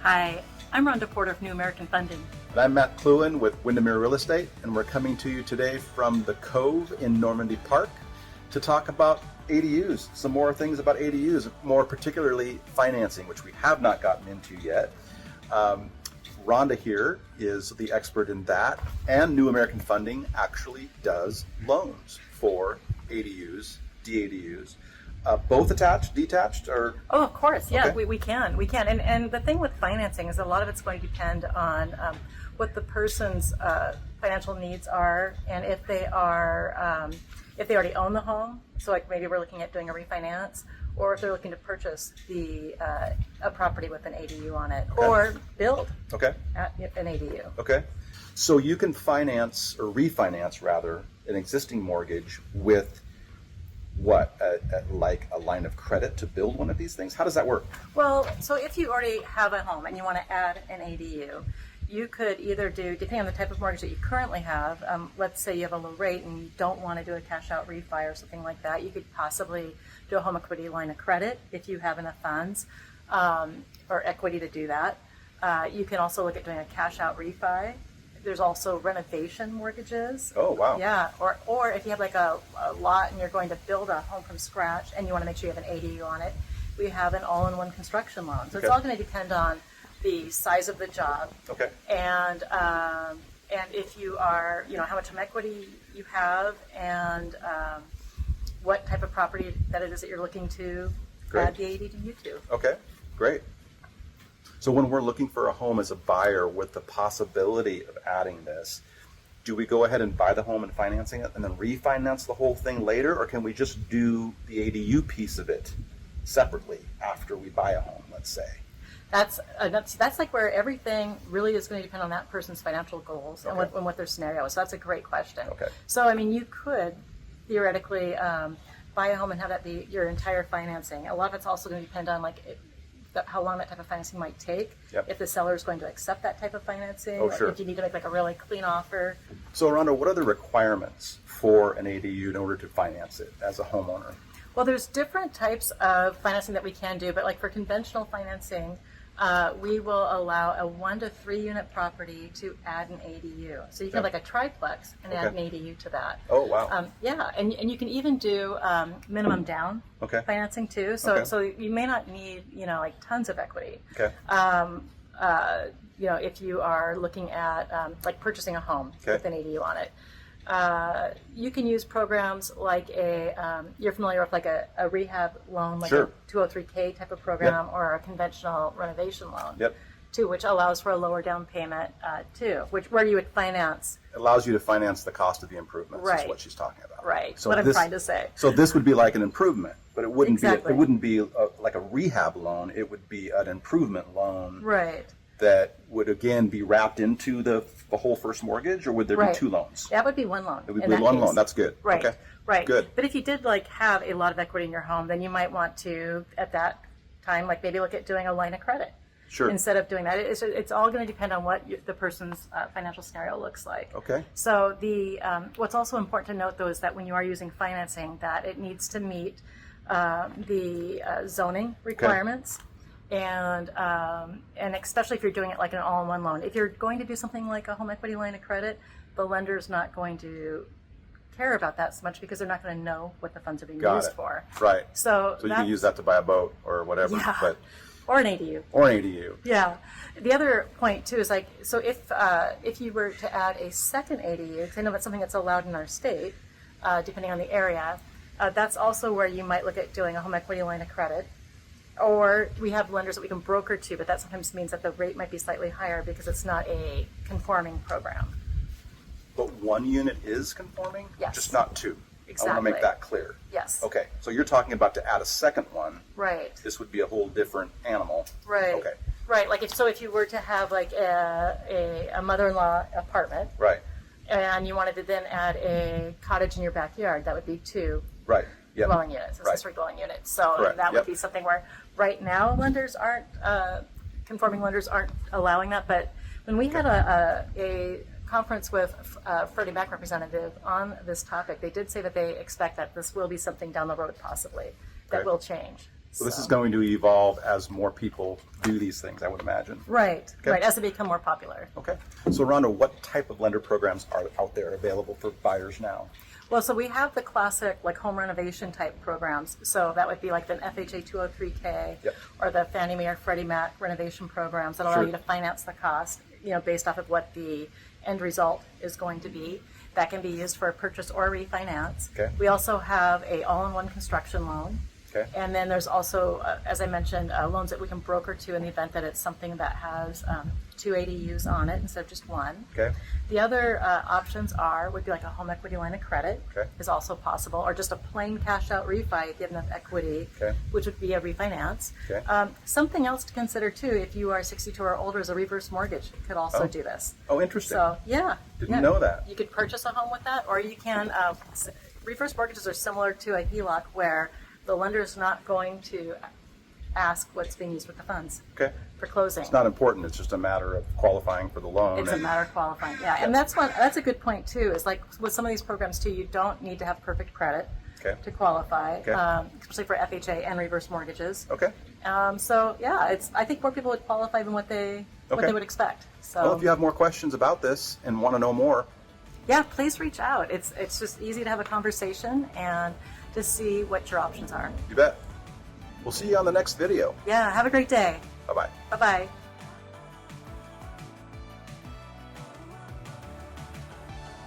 Hi, I'm Rhonda Porter of New American Funding. And I'm Matt Cluin with Windermere Real Estate, and we're coming to you today from the Cove in Normandy Park to talk about ADUs, some more things about ADUs, more particularly financing, which we have not gotten into yet. Rhonda here is the expert in that, and New American Funding actually does loans for ADUs, DADUs. Both attached, detached, or? Oh, of course, yeah, Okay. we can. And the thing with financing is a lot of it's going to depend on what the person's financial needs are, and if they already own the home. So, like maybe we're looking at doing a refinance, or if they're looking to purchase a property with an ADU on it, Okay. or build Okay. an ADU. Okay. So you can finance or refinance rather an existing mortgage with what, like a line of credit to build one of these things? How does that work? Well, so if you already have a home and you want to add an ADU, you could either do, depending on the type of mortgage that you currently have, let's say you have a low rate and you don't want to do a cash out refi or something like that, you could possibly do a home equity line of credit if you have enough funds or equity to do that. You can also look at doing a cash out refi. There's also renovation mortgages. Oh, wow. Yeah, or if you have like a lot and you're going to build a home from scratch and you want to make sure you have an ADU on it, we have an all-in-one construction loan. So Okay. it's all going to depend on the size of the job. Okay. And if you are, how much home equity you have, and what type of property that it is that you're looking to Great. add the ADU to. Okay, great. So when we're looking for a home as a buyer with the possibility of adding this, do we go ahead and buy the home and financing it and then refinance the whole thing later, or can we just do the ADU piece of it separately after we buy a home, let's say? That's like where everything really is going to depend on that person's financial goals and Okay. what their scenario is. So that's a great question. Okay. So I mean, you could theoretically buy a home and have that be your entire financing. A lot of it's also going to depend on how long that type of financing might take. Yep. If the seller is going to accept that type of financing. Oh, sure. If you need to make like a really clean offer. So Rhonda, what are the requirements for an ADU in order to finance it as a homeowner? Well, there's different types of financing that we can do, but like for conventional financing, we will allow a 1 to 3 unit property to add an ADU. So you can have like a triplex and add an Okay. ADU to that. Oh, wow. Yeah, and you can even do minimum down Okay. financing too. So Okay. so you may not need like tons of equity. Okay. If you are looking at like purchasing a home Okay. with an ADU on it. You can use programs like you're familiar with like a rehab loan, like Sure. a 203K type of program, or a conventional renovation loan, Yep. too, which allows for a lower down payment too, where you would finance. Allows you to finance the cost of the improvements, is Right. what she's talking about. Right. So what I'm this- trying to say. So this would be like an improvement, but it wouldn't Exactly. be like a rehab loan. It would be an improvement loan Right. that would again be wrapped into the whole first mortgage, or would there Right. be two loans? That would be one loan. It would in be that one case. loan. That's good. Right. Okay. Right. Good. But if you did like have a lot of equity in your home, then you might want to at that time like maybe look at doing a line of credit. Sure. Instead of doing that, it's all going to depend on what the person's financial scenario looks like. Okay. So what's also important to note though is that when you are using financing, that it needs to meet the zoning requirements. And especially if you're doing it like an all-in-one loan. If you're going to do something like a home equity line of credit, the lender's not going to care about that so much because they're not going to know what the funds are being Got used it. for. Right. So So you can use that to buy a boat or whatever, Yeah. but or an ADU. or an ADU. Yeah. The other point too is like, so if you were to add a second ADU, because I know that's something that's allowed in our state, depending on the area, that's also where you might look at doing a home equity line of credit. Or we have lenders that we can broker to, but that sometimes means that the rate might be slightly higher because it's not a conforming program. But one unit is conforming? Yes. Just not two. I want to Exactly. make that clear. Yes. Okay. So you're talking about to add a second one. Right. This would be a whole different animal. Right. Okay. Right. Like if you were to have like a mother-in-law apartment, Right. and you wanted to then add a cottage in your backyard, that would be two Right. Yep. dwelling units, Right. accessory dwelling units. So Correct. that would Yep. be something where right now conforming lenders aren't allowing that. But when we had a conference with Freddie Mac representative on this topic, they did say that they expect that this will be something down the road possibly that Okay. will change. So this is going to evolve as more people do these things, I would imagine. Right, Okay. right, as they become more popular. Okay. So Rhonda, what type of lender programs are out there available for buyers now? Well, so we have the classic like home renovation type programs. So that would be like the FHA 203K Yep. or the Fannie Mae or Freddie Mac renovation programs that allow Sure. you to finance the cost, based off of what the end result is going to be. That can be used for a purchase or refinance. Okay. We also have a all-in-one construction loan. Okay. And then there's also, as I mentioned, loans that we can broker to in the event that it's something that has 2 ADUs on it instead of just one. Okay. The other options would be like a home equity line of credit Okay. is also possible, or just a plain cash out refi if you have enough equity, Okay. which would be a refinance. Okay. Something else to consider too, if you are 62 or older, is a reverse mortgage. You could also Oh. do this. Oh, interesting. So yeah, Didn't yeah. know that. You could purchase a home with that, or you can. Reverse mortgages are similar to a HELOC, where the lender is not going to ask what's being used with the funds Okay. for closing. It's not important. It's just a matter of qualifying for the loan. It's a and- matter of qualifying. Yeah, and that's a good point too. Is like with some of these programs too, you don't need to have perfect credit Okay. to qualify, Okay. especially for FHA and reverse mortgages. Okay. So yeah, I think more people would qualify than what they Okay. would expect. So Well, if you have more questions about this and want to know more, yeah, please reach out. It's just easy to have a conversation and to see what your options are. you bet. We'll see you on the next video. Yeah, have a great day. Bye-bye. Bye bye.